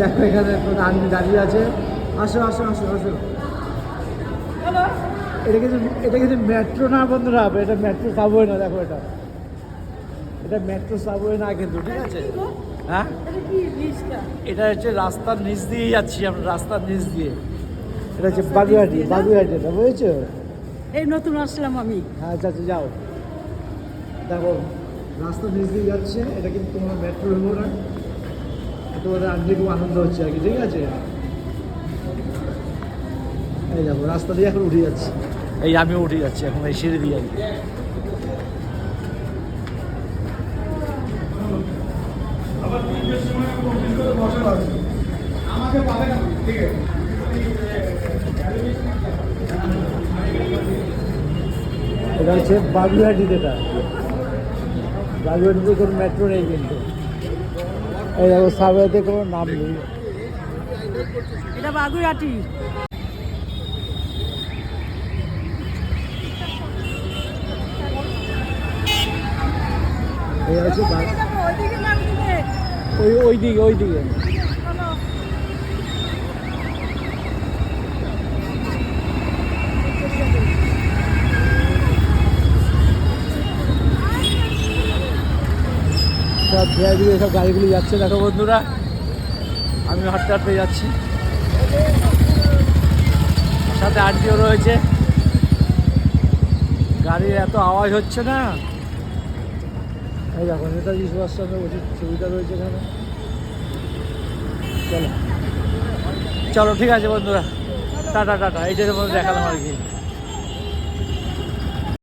দেখো এখানে আন্টি দাঁড়িয়ে আছে। আসো আসো আসো আসো। এটা কিন্তু মেট্রো না বন্ধুরা, এটা মেট্রো সাবওয়ে না। দেখো এটা মেট্রো সাবওয়ে না কিন্তু, ঠিক আছে? হ্যাঁ, এটা হচ্ছে রাস্তার নিচ দিয়েই যাচ্ছি আমরা, রাস্তার নিচ দিয়ে। এটা হচ্ছে বাগুইহাটি, এটা বুঝেছো? এই নতুন আসলাম আমি। হ্যাঁ আচ্ছা আচ্ছা, যাও। দেখো রাস্তার নিচ দিয়ে যাচ্ছে, এটা কিন্তু তোমার মেট্রো হবো না। তোমাদের আন্টি খুব আনন্দ হচ্ছে আর কি, ঠিক আছে? এই দেখো রাস্তা দিয়ে এখন উঠে যাচ্ছি, এই আমিও উঠে যাচ্ছি এখন এই সিঁড়ি দিয়ে আর কি। এটা হচ্ছে বাগুইহাটিতে, এটা বাগুইহাটিতে কোনো মেট্রো নেই কিন্তু। এই দেখো সাবওয়েতে কোনো নাম নেই। এটা বাগুইহাটি। এই হচ্ছে ওই দিকে সব ভিআইপি সব গাড়িগুলি যাচ্ছে। দেখো বন্ধুরা, আমি হাঁটতে হাঁটতে যাচ্ছি, সাথে আন্টিও রয়েছে। গাড়ির এত আওয়াজ হচ্ছে না। এই দেখো নেতাজি সুভাষচন্দ্র বসুর ছবিটা রয়েছে এখানে। চলো চলো, ঠিক আছে বন্ধুরা, টাটা টাটা। এই যে দেখালাম আর কি।